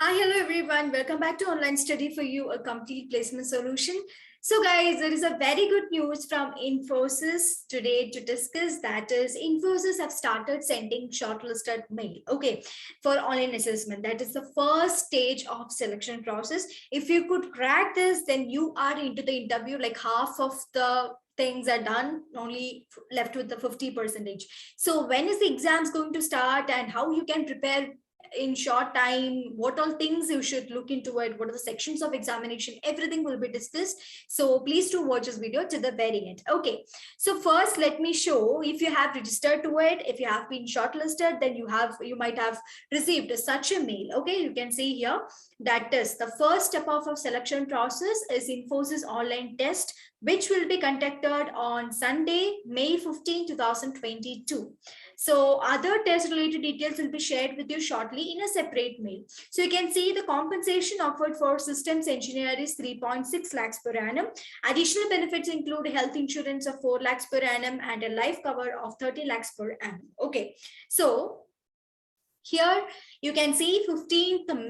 Hi, hello everyone. Welcome back to Online Study for You, a complete placement solution. So guys, there is a very good news from Infosys today to discuss. That is, Infosys have started sending shortlisted mail, okay, for online assessment. That is the first stage of selection process. If you could crack this, then you are into the interview, like half of the things are done, only left with the 50 percentage. So when is the exams going to start and how you can prepare in short time, what all things you should look into it, what are the sections of examination, everything will be discussed. So please do watch this video to the very end. Okay, so first let me show, if you have registered to it, if you have been shortlisted, then you might have received such a mail. Okay, you can see here that is the first step of a selection process is Infosys online test, which will be conducted on Sunday, May 15, 2022. So other test related details will be shared with you shortly in a separate mail. So you can see the compensation offered for systems engineer is 3.6 lakhs per annum. Additional benefits include health insurance of 4 lakhs per annum and a life cover of 30 lakhs per annum. Okay, so here you can see 15th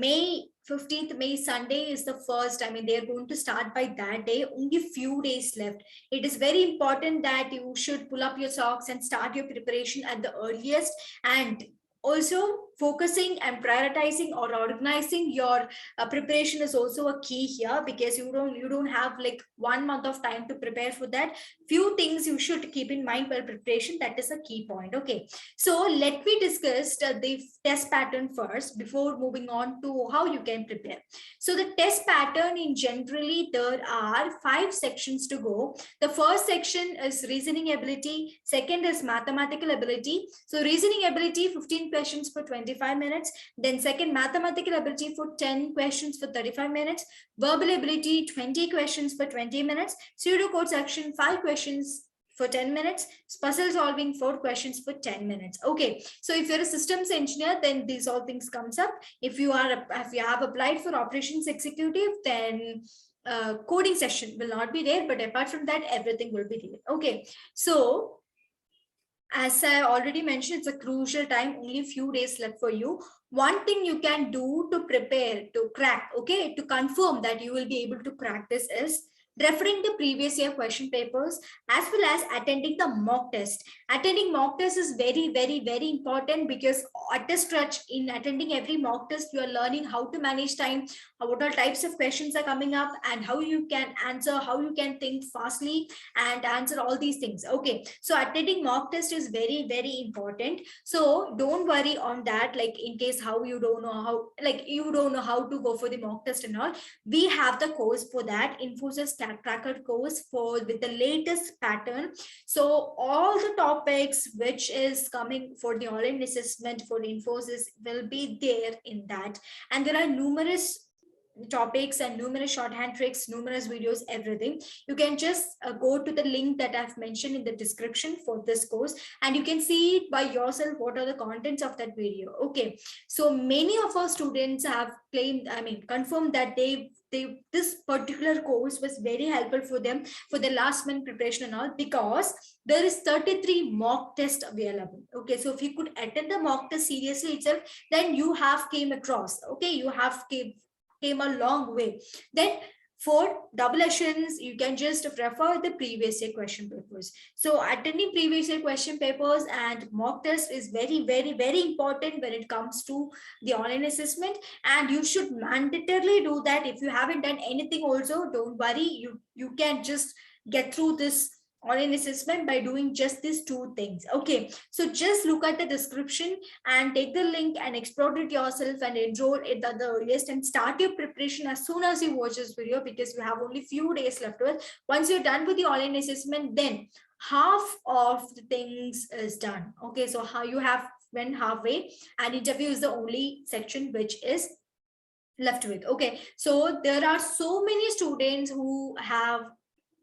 May Sunday is the first. I mean, they're going to start by that day. Only few days left. It is very important that you should pull up your socks and start your preparation at the earliest, and also focusing and prioritizing or organizing your preparation is also a key here, because you don't have like 1 month of time to prepare for that. Few things you should keep in mind while preparation, that is a key point. Okay, so let me discuss the test pattern first before moving on to how you can prepare. So the test pattern, in generally there are 5 sections to go. The first section is reasoning ability, second is mathematical ability. So reasoning ability 15 questions for 25 minutes, then second mathematical ability for 10 questions for 35 minutes, verbal ability 20 questions for 20 minutes, pseudocode section 5 questions for 10 minutes, puzzle solving 4 questions for 10 minutes. Okay, so if you're a systems engineer, then these all things comes up. If you have applied for operations executive, then coding session will not be there, but apart from that, everything will be there. Okay, so as I already mentioned, it's a crucial time, only a few days left for you. One thing you can do to prepare to crack, okay, to confirm that you will be able to crack this is referring the previous year question papers, as well as attending the mock test. Attending mock test is very, very, very important, because at this stretch, in attending every mock test, you are learning how to manage time, what all types of questions are coming up, and how you can answer, how you can think fastly and answer all these things. Okay, so attending mock test is very, very important. So don't worry on that, like in case how you don't know how, like you don't know how to go for the mock test and all. We have the course for that, Infosys Cracker course for with the latest pattern. So all the topics which is coming for the online assessment for Infosys will be there in that, and there are numerous topics and numerous shorthand tricks, numerous videos, everything. You can just go to the link that I've mentioned in the description for this course, and you can see it by yourself what are the contents of that video. Okay, so many of our students have claimed, I mean confirmed, that they this particular course was very helpful for them for the last minute preparation and all, because there is 33 mock test available. Okay, so if you could attend the mock test seriously itself, then you have came across, okay, you have came a long way. Then for double assurance, you can just refer the previous year question papers. So attending previous year question papers and mock test is very, very, very important when it comes to the online assessment, and you should mandatorily do that. If you haven't done anything also, don't worry, you can just get through this online assessment by doing just these 2 things. Okay, so just look at the description and take the link and explore it yourself and enroll it at the earliest, and start your preparation as soon as you watch this video, because you have only few days left with. Once you're done with the online assessment, then half of the things is done. Okay, so how you have went halfway, and interview is the only section which is left with. Okay, so there are so many students who have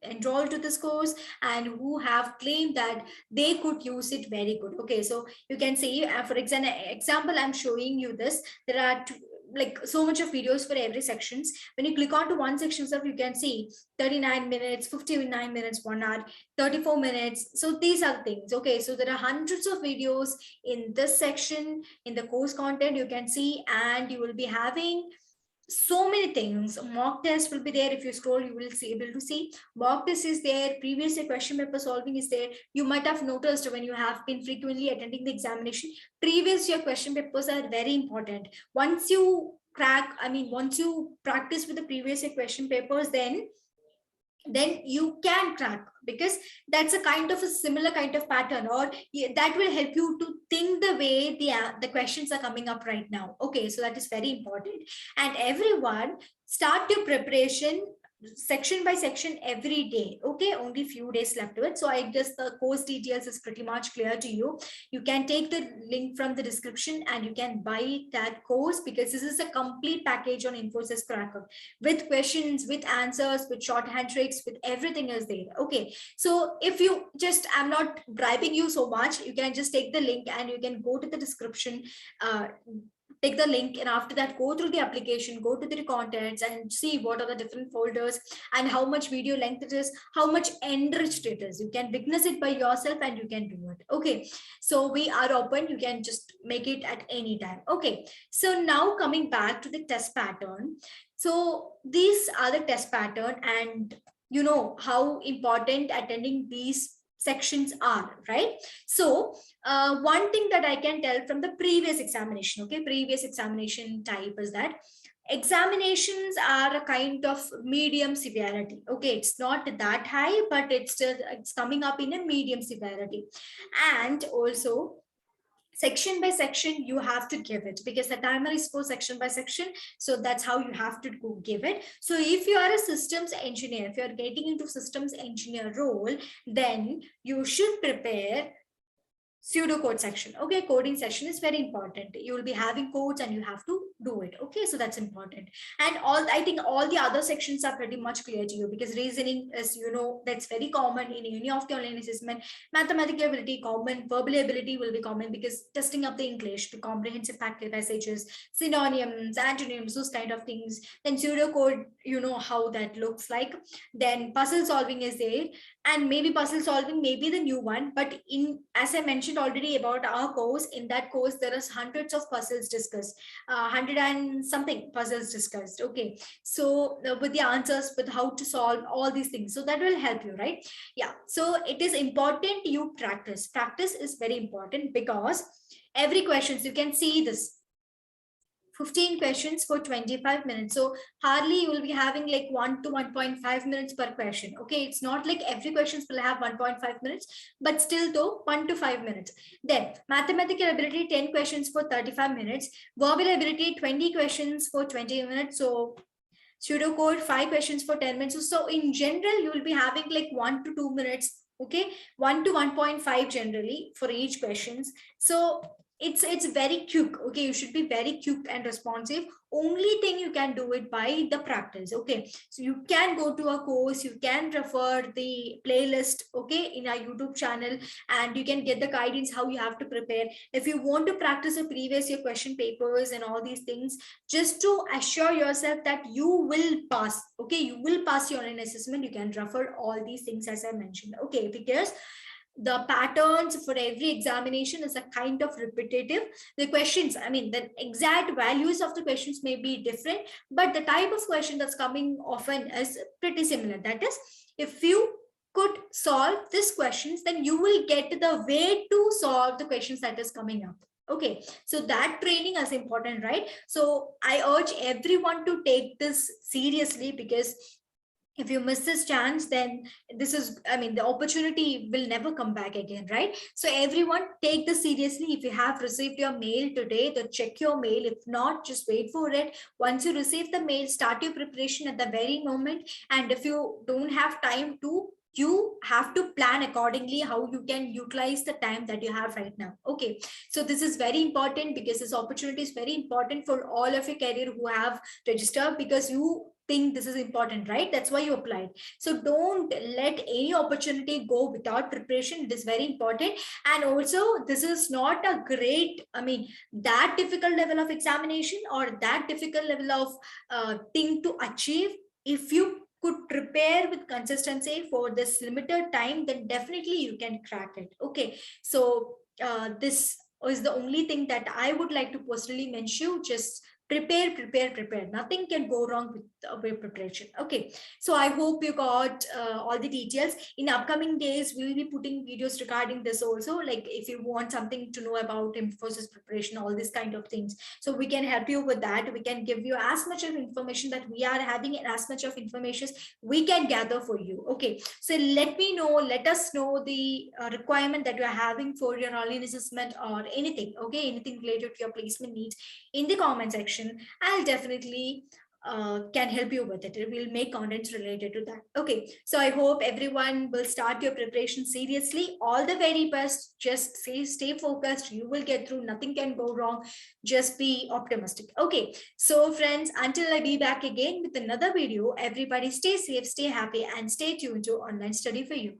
enrolled to this course and who have claimed that they could use it very good. Okay, so you can see, for example, I'm showing you this. There are like so much of videos for every sections. When you click on to one section stuff, you can see 39 minutes, 59 minutes, 1 hour, 34 minutes. So these are things. Okay, so there are hundreds of videos in this section in the course content you can see, and you will be having so many things. Mock test will be there. If you scroll, you will see able to see mock test is there, previous year question paper solving is there. You might have noticed when you have been frequently attending the examination, previous year question papers are very important. Once you crack, I mean, once you practice with the previous year question papers, then you can crack, because that's a kind of a similar kind of pattern, or that will help you to think the way the questions are coming up right now. Okay, so that is very important. And everyone, start your preparation section by section every day. Okay, only few days left to it, so I guess the course details is pretty much clear to you. You can take the link from the description and you can buy that course, because this is a complete package on Infosys Cracker, with questions, with answers, with shorthand tricks, with everything is there. Okay, so if you just, I'm not bribing you so much, you can just take the link and you can go to the description, take the link, and after that go through the application, go to the contents and see what are the different folders and how much video length it is, how much enriched it is. You can witness it by yourself and you can do it. Okay, so we are open, you can just make it at any time. Okay, so now coming back to the test pattern. So these are the test pattern, and you know how important attending these sections are, right? So one thing that I can tell from the previous examination, okay, previous examination type is that examinations are a kind of medium severity. Okay, it's not that high, but it's coming up in a medium severity. And also, section by section you have to give it, because the timer is for section by section, so that's how you have to go give it. So if you are a systems engineer, if you are getting into systems engineer role, then you should prepare pseudocode section. Okay, coding section is very important. You will be having codes and you have to do it. Okay, so that's important. And all, I think all the other sections are pretty much clear to you, because reasoning is, you know, that's very common in any of the online assessment. Mathematical ability common, verbal ability will be common, because testing up the English, the comprehensive passages, synonyms, antonyms, those kind of things. Then pseudocode, you know how that looks like. Then puzzle solving is there, and maybe puzzle solving may be the new one, but in, as I mentioned already about our course, in that course there is hundreds of puzzles discussed, 100 and something puzzles discussed. Okay, so with the answers, with how to solve all these things, so that will help you, right? Yeah, so it is important you practice. Practice is very important, because every questions, you can see this 15 questions for 25 minutes. So hardly you will be having like 1 to 1.5 minutes per question. Okay, it's not like every questions will have 1.5 minutes, but still though 1 to 5 minutes. Then mathematical ability, 10 questions for 35 minutes. Verbal ability, 20 questions for 20 minutes. So pseudocode, 5 questions for 10 minutes. So in general, you will be having like 1 to 2 minutes. Okay, 1 to 1.5 generally for each questions. So it's very quick. Okay, you should be very quick and responsive. Only thing you can do it by the practice. Okay, so you can go to a course, you can refer the playlist, okay, in our YouTube channel, and you can get the guidance how you have to prepare. If you want to practice a previous year question papers and all these things, just to assure yourself that you will pass, okay, you will pass your online assessment, you can refer all these things as I mentioned. Okay, because the patterns for every examination is a kind of repetitive. The questions, I mean, the exact values of the questions may be different, but the type of question that's coming often is pretty similar. That is, if you could solve these questions, then you will get the way to solve the questions that is coming up. Okay, so that training is important, right? So I urge everyone to take this seriously, because if you miss this chance, then this is, I mean, the opportunity will never come back again, right? So everyone take this seriously. If you have received your mail today, then check your mail. If not, just wait for it. Once you receive the mail, start your preparation at the very moment. And if you don't have time to you have to plan accordingly how you can utilize the time that you have right now. Okay, so this is very important because this opportunity is very important for all of your career who have registered, because you think this is important, right? That's why you applied. So don't let any opportunity go without preparation. It is very important. And also, this is not a great, I mean, that difficult level of examination or that difficult level of thing to achieve. If you could prepare with consistency for this limited time, then definitely you can crack it. Okay, so this is the only thing that I would like to personally mention. Just prepare. Nothing can go wrong with preparation. Okay, so I hope you got all the details. In upcoming days, we will be putting videos regarding this also. Like if you want something to know about Infosys preparation, all these kind of things, so we can help you with that. We can give you as much of information that we are having and as much of information we can gather for you. Okay, so let us know the requirement that you are having for your online assessment or anything. Okay, anything related to your placement needs in the comment section. I'll definitely can help you with it. It will make contents related to that. Okay, so I hope everyone will start your preparation seriously. All the very best. Just stay focused. You will get through. Nothing can go wrong. Just be optimistic. Okay, so friends, until I be back again with another video, everybody stay safe, stay happy, and stay tuned to Online Study for You.